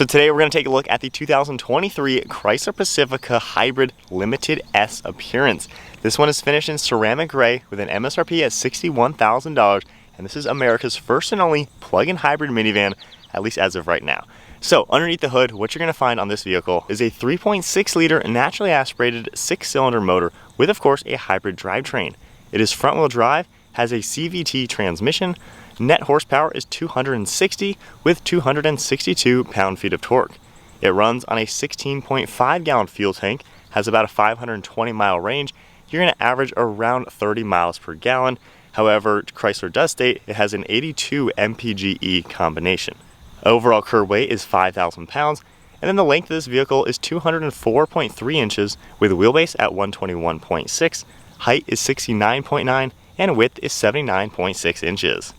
So today we're going to take a look at the 2023 Chrysler Pacifica Hybrid Limited S appearance. This one is finished in ceramic gray with an MSRP at $61,000, and this is America's first and only plug-in hybrid minivan, at least as of right now. So underneath the hood, what you're going to find on this vehicle is a 3.6 liter naturally aspirated 6-cylinder motor with, of course, a hybrid drivetrain. It is front-wheel drive, has a CVT transmission. Net horsepower is 260 with 262 pound-feet of torque. It runs on a 16.5 gallon fuel tank, has about a 520 mile range. You're going to average around 30 miles per gallon. However, Chrysler does state it has an 82 mpge combination. Overall curb weight is 5,000 pounds, and then the length of this vehicle is 204.3 inches with wheelbase at 121.6, height is 69.9, and width is 79.6 inches.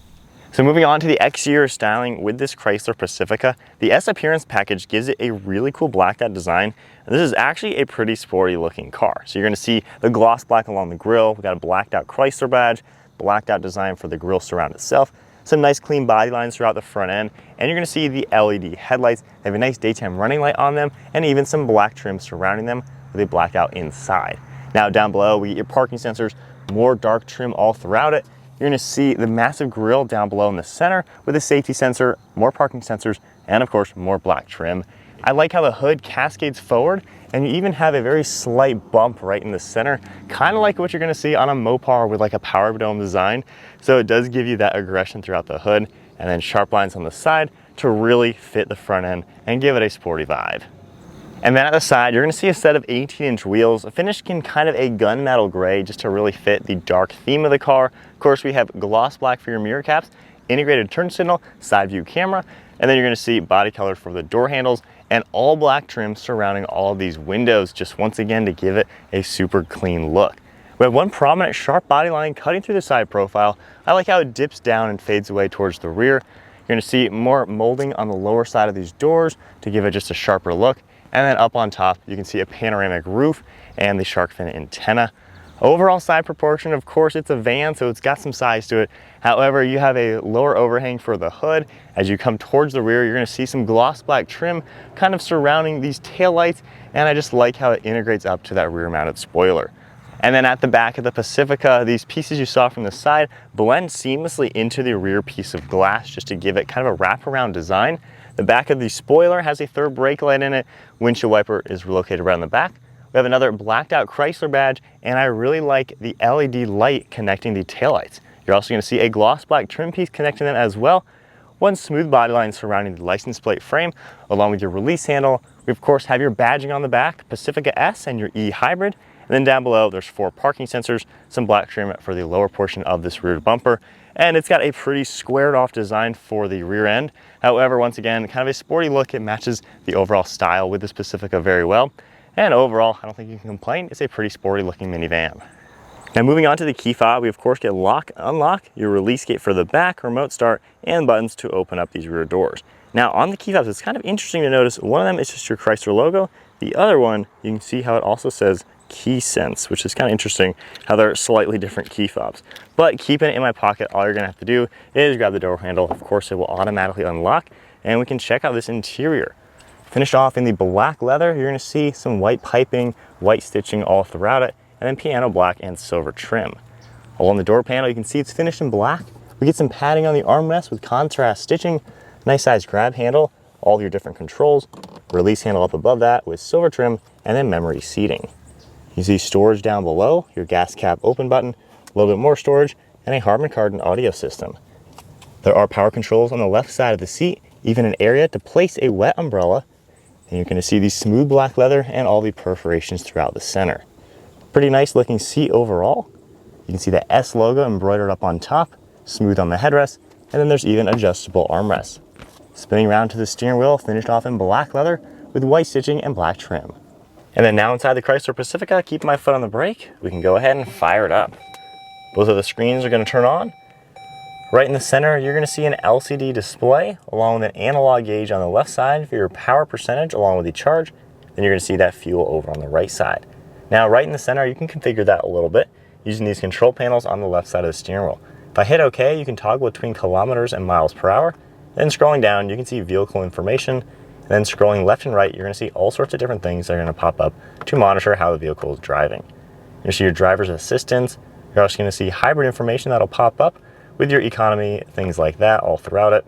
So moving on to the exterior styling with this Chrysler Pacifica, the S appearance package gives it a really cool blacked out design. And this is actually a pretty sporty looking car. So you're going to see the gloss black along the grille. We've got a blacked out Chrysler badge, blacked out design for the grille surround itself, some nice clean body lines throughout the front end, and you're going to see the LED headlights. They have a nice daytime running light on them, and even some black trim surrounding them with a blacked out inside. Now down below, we get your parking sensors, more dark trim all throughout it. You're going to see the massive grille down below in the center with a safety sensor, more parking sensors, and of course, more black trim. I like how the hood cascades forward, and you even have a very slight bump right in the center, kind of like what you're going to see on a Mopar with like a power dome design. So it does give you that aggression throughout the hood, and then sharp lines on the side to really fit the front end and give it a sporty vibe. And then at the side, you're going to see a set of 18-inch wheels, finished in kind of a gunmetal gray just to really fit the dark theme of the car. Of course, we have gloss black for your mirror caps, integrated turn signal, side view camera, and then you're going to see body color for the door handles and all black trim surrounding all of these windows, just once again to give it a super clean look. We have one prominent sharp body line cutting through the side profile. I like how it dips down and fades away towards the rear. You're going to see more molding on the lower side of these doors to give it just a sharper look. And then up on top, you can see a panoramic roof and the shark fin antenna. Overall side proportion, of course, it's a van, so it's got some size to it. However, you have a lower overhang for the hood. As you come towards the rear, you're gonna see some gloss black trim kind of surrounding these taillights, and I just like how it integrates up to that rear mounted spoiler. And then at the back of the Pacifica, these pieces you saw from the side blend seamlessly into the rear piece of glass just to give it kind of a wraparound design. The back of the spoiler has a third brake light in it. Windshield wiper is located around the back. We have another blacked out Chrysler badge, and I really like the LED light connecting the taillights. You're also going to see a gloss black trim piece connecting them as well. One smooth body line surrounding the license plate frame, along with your release handle. We of course have your badging on the back, Pacifica S and your E Hybrid. And then down below, there's 4 parking sensors, some black trim for the lower portion of this rear bumper. And it's got a pretty squared off design for the rear end. However, once again, kind of a sporty look. It matches the overall style with this Pacifica very well. And overall, I don't think you can complain. It's a pretty sporty looking minivan. Now moving on to the key fob, we of course get lock, unlock, your release gate for the back, remote start, and buttons to open up these rear doors. Now on the key fobs, it's kind of interesting to notice one of them is just your Chrysler logo. The other one, you can see how it also says Key Sense, which is kind of interesting how they're slightly different key fobs. But keeping it in my pocket, all you're gonna have to do is grab the door handle. Of course, it will automatically unlock, and we can check out this interior. Finished off in the black leather, you're gonna see some white piping, white stitching all throughout it, and then piano black and silver trim. Along the door panel, you can see it's finished in black. We get some padding on the armrest with contrast stitching, nice size grab handle, all your different controls, release handle up above that with silver trim, and then memory seating. You see storage down below, your gas cap open button, a little bit more storage, and a Harman Kardon audio system. There are power controls on the left side of the seat, even an area to place a wet umbrella, and you're going to see the smooth black leather and all the perforations throughout the center. Pretty nice looking seat overall. You can see the S logo embroidered up on top, smooth on the headrest, and then there's even adjustable armrests. Spinning around to the steering wheel, finished off in black leather with white stitching and black trim. And then now inside the Chrysler Pacifica, keeping my foot on the brake, we can go ahead and fire it up. Both of the screens are going to turn on. Right in the center, you're going to see an LCD display along with an analog gauge on the left side for your power percentage along with the charge. Then you're going to see that fuel over on the right side. Now right in the center, you can configure that a little bit using these control panels on the left side of the steering wheel. If I hit OK, you can toggle between kilometers and miles per hour. Then scrolling down, you can see vehicle information, And then scrolling left and right, you're going to see all sorts of different things that are going to pop up to monitor how the vehicle is driving. You'll see your driver's assistance. You're also going to see hybrid information that'll pop up with your economy, things like that all throughout it.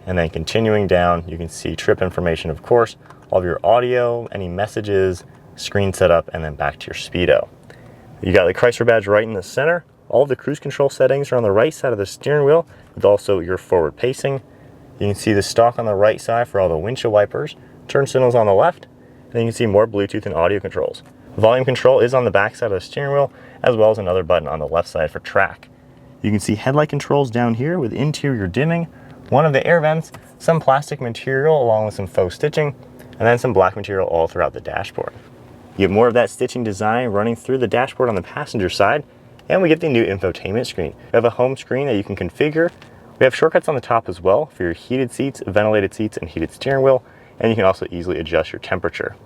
And then continuing down, you can see trip information, of course, all of your audio, any messages, screen setup, and then back to your speedo. You got the Chrysler badge right in the center. All of the cruise control settings are on the right side of the steering wheel, with also your forward pacing. You can see the stalk on the right side for all the windshield wipers, turn signals on the left, and then you can see more Bluetooth and audio controls. Volume control is on the back side of the steering wheel, as well as another button on the left side for track. You can see headlight controls down here with interior dimming, one of the air vents, some plastic material along with some faux stitching, and then some black material all throughout the dashboard. You have more of that stitching design running through the dashboard on the passenger side, and we get the new infotainment screen. We have a home screen that you can configure. We have shortcuts on the top as well for your heated seats, ventilated seats, and heated steering wheel, and you can also easily adjust your temperature.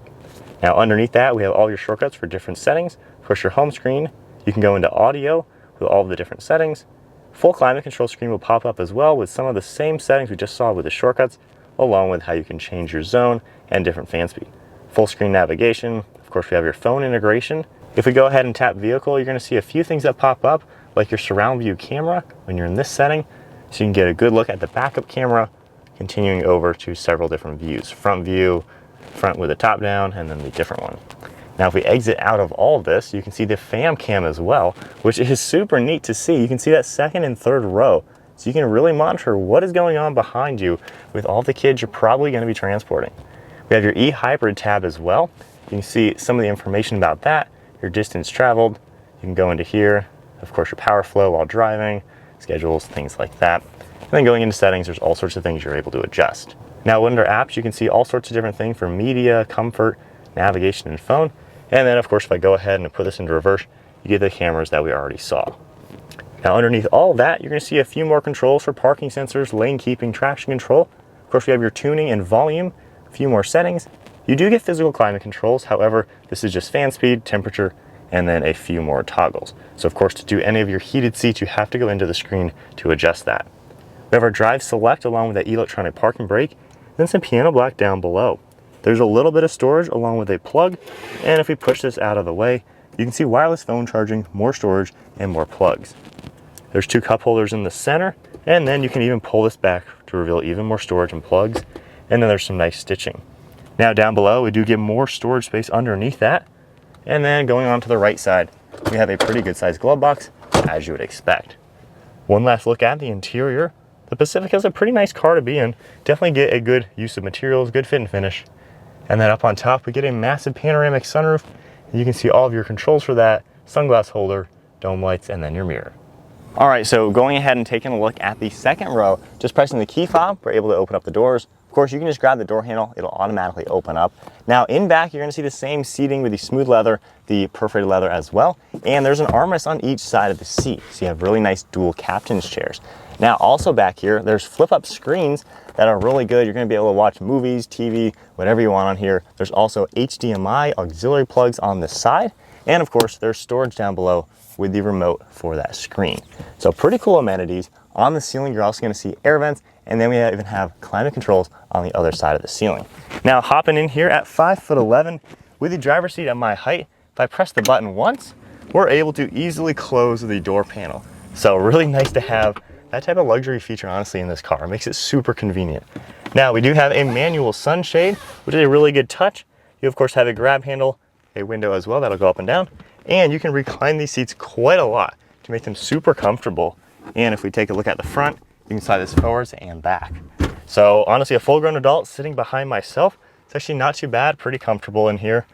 Now underneath that, we have all your shortcuts for different settings. Of course, your home screen, you can go into audio with all of the different settings. Full climate control screen will pop up as well with some of the same settings we just saw with the shortcuts, along with how you can change your zone and different fan speed. Full screen navigation. Of course, we have your phone integration. If we go ahead and tap vehicle, you're going to see a few things that pop up, like your surround view camera when you're in this setting, so you can get a good look at the backup camera, continuing over to several different views. Front view, front with the top down, and then the different one. Now, if we exit out of all of this, you can see the fam cam as well, which is super neat to see. You can see that second and third row, so you can really monitor what is going on behind you with all the kids you're probably going to be transporting. We have your e-hybrid tab as well. You can see some of the information about that, your distance traveled. You can go into here, of course, your power flow while driving, schedules, things like that. And then going into settings, there's all sorts of things you're able to adjust. Now, under apps, you can see all sorts of different things for media, comfort, navigation, and phone. And then, of course, if I go ahead and put this into reverse, you get the cameras that we already saw. Now, underneath all of that, you're going to see a few more controls for parking sensors, lane keeping, traction control. Of course, we have your tuning and volume, a few more settings. You do get physical climate controls. However, this is just fan speed, temperature, and then a few more toggles. So, of course, to do any of your heated seats, you have to go into the screen to adjust that. We have our drive select along with that electronic parking brake, then some piano black down below. There's a little bit of storage along with a plug, and if we push this out of the way, you can see wireless phone charging, more storage, and more plugs. There's two cup holders in the center, and then you can even pull this back to reveal even more storage and plugs, and then there's some nice stitching. Now down below, we do get more storage space underneath that, and then going on to the right side, we have a pretty good sized glove box, as you would expect. One last look at the interior. The Pacifica is a pretty nice car to be in. Definitely get a good use of materials, good fit and finish. And then up on top, we get a massive panoramic sunroof. You can see all of your controls for that, sunglass holder, dome lights, and then your mirror. All right, so going ahead and taking a look at the second row, just pressing the key fob, we're able to open up the doors. Of course, you can just grab the door handle, it'll automatically open up. Now in back, you're gonna see the same seating with the smooth leather, the perforated leather as well. And there's an armrest on each side of the seat. So you have really nice dual captain's chairs. Now also back here, there's flip up screens that are really good. You're gonna be able to watch movies, TV, whatever you want on here. There's also HDMI auxiliary plugs on the side. And of course, there's storage down below with the remote for that screen. So pretty cool amenities. On the ceiling, you're also gonna see air vents, and then we even have climate controls on the other side of the ceiling. Now hopping in here at 5'11", with the driver's seat at my height, if I press the button once, we're able to easily close the door panel. So really nice to have that type of luxury feature, honestly, in this car. It makes it super convenient. Now we do have a manual sunshade, which is a really good touch. You of course have a grab handle, a window as well that'll go up and down, and you can recline these seats quite a lot to make them super comfortable. And if we take a look at the front, you can slide this forwards and back. So honestly, a full-grown adult sitting behind myself, it's actually not too bad, pretty comfortable in here,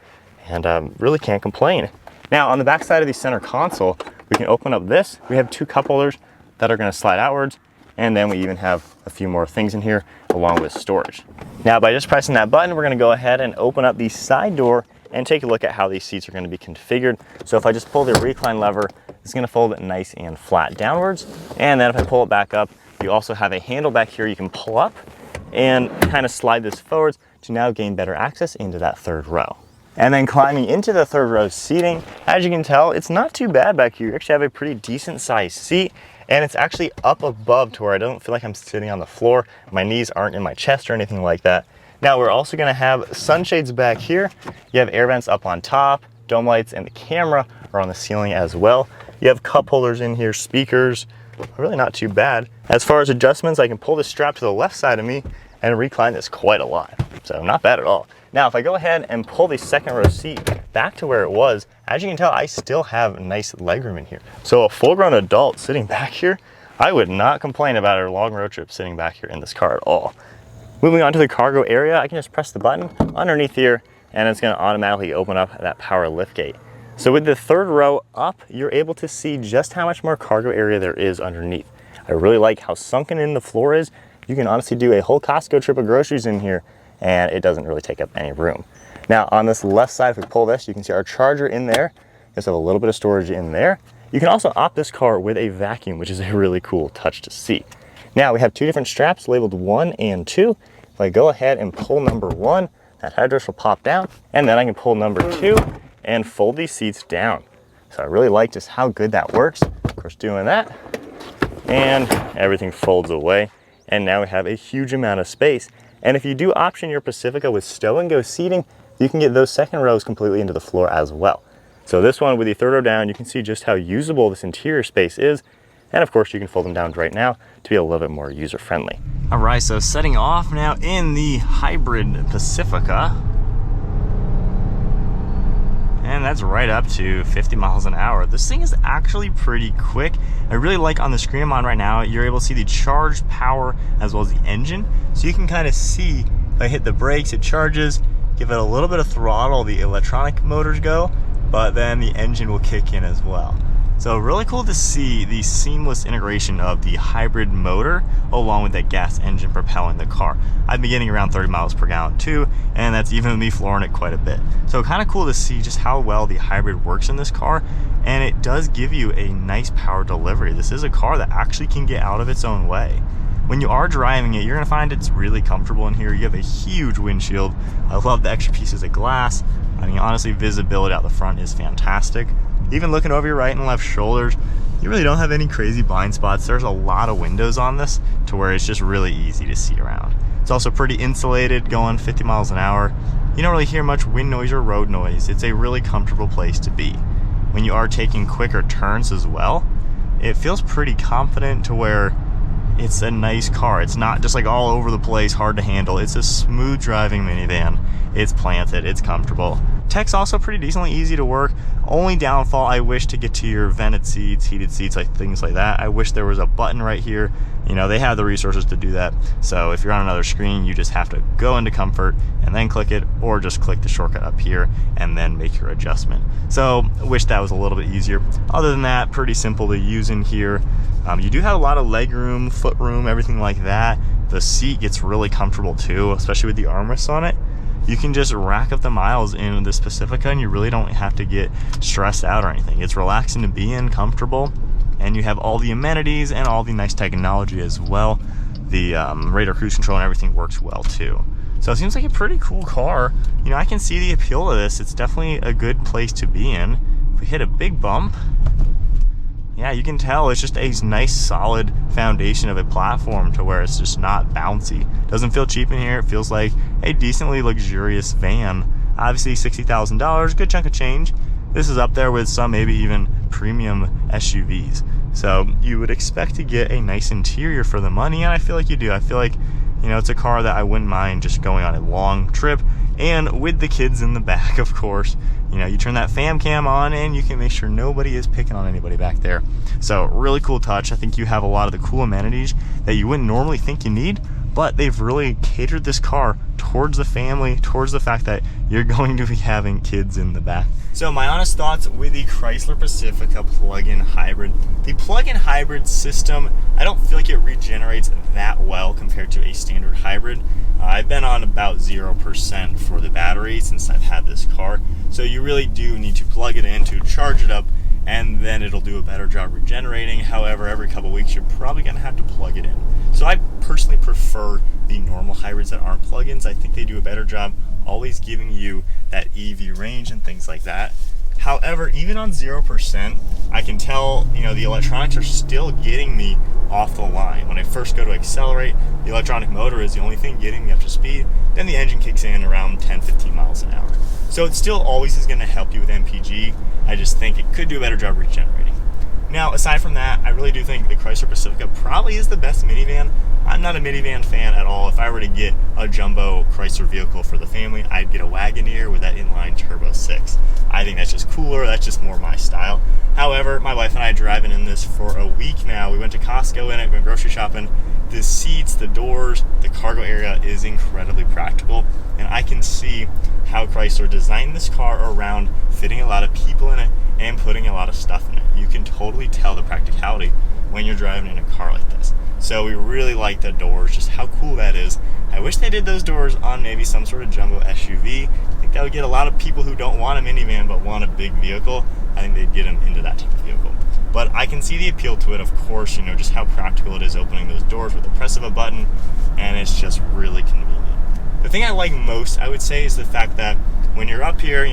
and really can't complain. Now on the back side of the center console, we can open up this. We have two cup holders that are gonna slide outwards, and then we even have a few more things in here along with storage. Now by just pressing that button, we're gonna go ahead and open up the side door and take a look at how these seats are gonna be configured. So if I just pull the recline lever, it's gonna fold it nice and flat downwards. And then if I pull it back up, you also have a handle back here you can pull up and kind of slide this forwards to now gain better access into that third row. And then climbing into the third row seating, as you can tell, it's not too bad back here. You actually have a pretty decent sized seat, and it's actually up above to where I don't feel like I'm sitting on the floor. My knees aren't in my chest or anything like that. Now we're also gonna have sunshades back here. You have air vents up on top, dome lights, and the camera are on the ceiling as well. You have cup holders in here, speakers, really not too bad. As far as adjustments, I can pull this strap to the left side of me and recline this quite a lot. So not bad at all. Now, if I go ahead and pull the second row seat back to where it was, as you can tell, I still have nice legroom in here. So a full-grown adult sitting back here, I would not complain about a long road trip sitting back here in this car at all. Moving on to the cargo area, I can just press the button underneath here and it's gonna automatically open up that power liftgate. So with the third row up, you're able to see just how much more cargo area there is underneath. I really like how sunken in the floor is. You can honestly do a whole Costco trip of groceries in here and it doesn't really take up any room. Now on this left side, if we pull this, you can see our charger in there. Just have a little bit of storage in there. You can also opt this car with a vacuum, which is a really cool touch to see. Now we have two different straps labeled 1 and 2. If I go ahead and pull number 1, that headrest will pop down, and then I can pull number 2 and fold these seats down. So I really like just how good that works. Of course, doing that, and everything folds away. And now we have a huge amount of space. And if you do option your Pacifica with Stow N Go seating, you can get those second rows completely into the floor as well. So this one with the third row down, you can see just how usable this interior space is. And of course you can fold them down right now to be a little bit more user friendly. All right, so setting off now in the Hybrid Pacifica. And that's right up to 50 miles an hour. This thing is actually pretty quick. I really like on the screen I'm on right now, you're able to see the charged power as well as the engine. So you can kind of see, if I hit the brakes, it charges, give it a little bit of throttle, the electronic motors go, but then the engine will kick in as well. So really cool to see the seamless integration of the hybrid motor along with that gas engine propelling the car. I've been getting around 30 miles per gallon too, and that's even with me flooring it quite a bit. So kind of cool to see just how well the hybrid works in this car, and it does give you a nice power delivery. This is a car that actually can get out of its own way. When you are driving it, you're gonna find it's really comfortable in here. You have a huge windshield. I love the extra pieces of glass. I mean, honestly, visibility out the front is fantastic. Even looking over your right and left shoulders, you really don't have any crazy blind spots. There's a lot of windows on this to where it's just really easy to see around. It's also pretty insulated, going 50 miles an hour. You don't really hear much wind noise or road noise. It's a really comfortable place to be. When you are taking quicker turns as well, it feels pretty confident to where it's a nice car. It's not just like all over the place, hard to handle. It's a smooth driving minivan. It's planted, it's comfortable. Tech's also pretty decently easy to work. Only downfall, I wish to get to your vented seats, heated seats, like things like that. I wish there was a button right here. You know, they have the resources to do that. So if you're on another screen, you just have to go into comfort and then click it, or just click the shortcut up here and then make your adjustment. So I wish that was a little bit easier. Other than that, pretty simple to use in here. You do have a lot of leg room, foot room, everything like that. The seat gets really comfortable too, especially with the armrests on it. You can just rack up the miles in this Pacifica and you really don't have to get stressed out or anything. It's relaxing to be in, comfortable, and you have all the amenities and all the nice technology as well. The radar cruise control and everything works well too. So it seems like a pretty cool car. You know, I can see the appeal of this. It's definitely a good place to be in. If we hit a big bump, yeah, you can tell it's just a nice solid foundation of a platform to where it's just not bouncy. Doesn't feel cheap in here. It feels like a decently luxurious van. Obviously $60,000, good chunk of change. This is up there with some maybe even premium SUVs. So you would expect to get a nice interior for the money, and I feel like you do. I feel like, you know, it's a car that I wouldn't mind just going on a long trip, and with the kids in the back, of course. You know, you turn that fam cam on and you can make sure nobody is picking on anybody back there. So really cool touch. I think you have a lot of the cool amenities that you wouldn't normally think you need, but they've really catered this car towards the family, towards the fact that you're going to be having kids in the back. So my honest thoughts with the Chrysler Pacifica plug-in hybrid. The plug-in hybrid system, I don't feel like it regenerates that well compared to a standard hybrid. I've been on about 0% for the battery since I've had this car. So you really do need to plug it in to charge it up, and then it'll do a better job regenerating. However, every couple weeks you're probably gonna have to plug it in. So I personally prefer the normal hybrids that aren't plug-ins. I think they do a better job always giving you that EV range and things like that. However, even on 0%, I can tell, the electronics are still getting me off the line. When I first go to accelerate, the electronic motor is the only thing getting me up to speed. Then the engine kicks in around 10-15 miles an hour. So it still always is going to help you with MPG. I just think it could do a better job regenerating. Now, aside from that, I really do think the Chrysler Pacifica probably is the best minivan. I'm not a minivan fan at all. If I were to get a jumbo Chrysler vehicle for the family, I'd get a Wagoneer with that inline turbo 6. I think that's just cooler. That's just more my style. However, my wife and I are driving in this for a week now. We went to Costco in it, went grocery shopping. The seats, the doors, the cargo area is incredibly practical. And I can see how Chrysler designed this car around fitting a lot of people in it and putting a lot of stuff in it. You can totally tell the practicality when you're driving in a car like this. So we really like the doors, just how cool that is. I wish they did those doors on maybe some sort of jumbo SUV. I think that would get a lot of people who don't want a minivan but want a big vehicle. I think they'd get them into that type of vehicle. But I can see the appeal to it, of course, just how practical it is opening those doors with the press of a button, and it's just really convenient. The thing I like most, I would say, is the fact that when you're up here,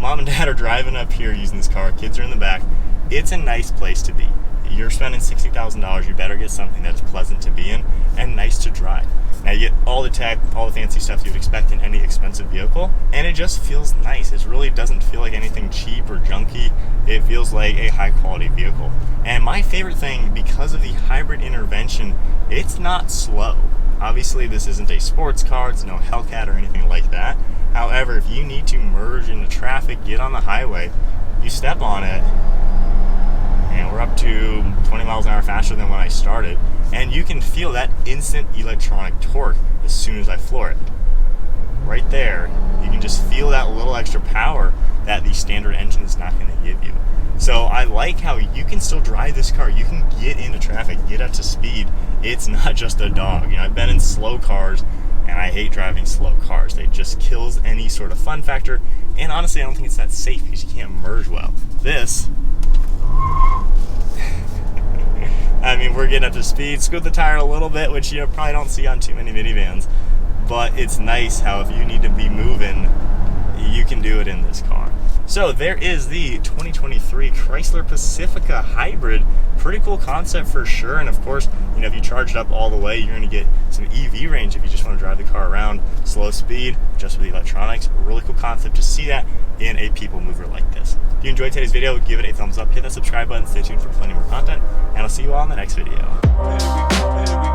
mom and dad are driving up here using this car, kids are in the back, it's a nice place to be. You're spending $60,000, you better get something that's pleasant to be in and nice to drive. Now you get all the tech, all the fancy stuff you'd expect in any expensive vehicle, and it just feels nice. It really doesn't feel like anything cheap or junky. It feels like a high quality vehicle. And my favorite thing, because of the hybrid intervention, it's not slow. Obviously this isn't a sports car, it's no Hellcat or anything like that. However, if you need to merge into traffic, get on the highway, you step on it, and we're up to 20 miles an hour faster than when I started, and you can feel that instant electronic torque as soon as I floor it. Right there, you can just feel that little extra power that the standard engine is not going to give you. So I like how you can still drive this car. You can get into traffic, get up to speed. It's not just a dog. I've been in slow cars, and I hate driving slow cars. It just kills any sort of fun factor, and honestly, I don't think it's that safe because you can't merge well. This, we're getting up to speed, scoot the tire a little bit, which you probably don't see on too many minivans, but it's nice how if you need to be moving, you can do it in this car. So there is the 2023 Chrysler Pacifica Hybrid. Pretty cool concept for sure, and of course, if you charge it up all the way, you're going to get some EV range if you just want to drive the car around slow speed, just with the electronics. A really cool concept to see that in a people mover like this. If you enjoyed today's video, give it a thumbs up, hit that subscribe button, stay tuned for plenty more content, and I'll see you all in the next video.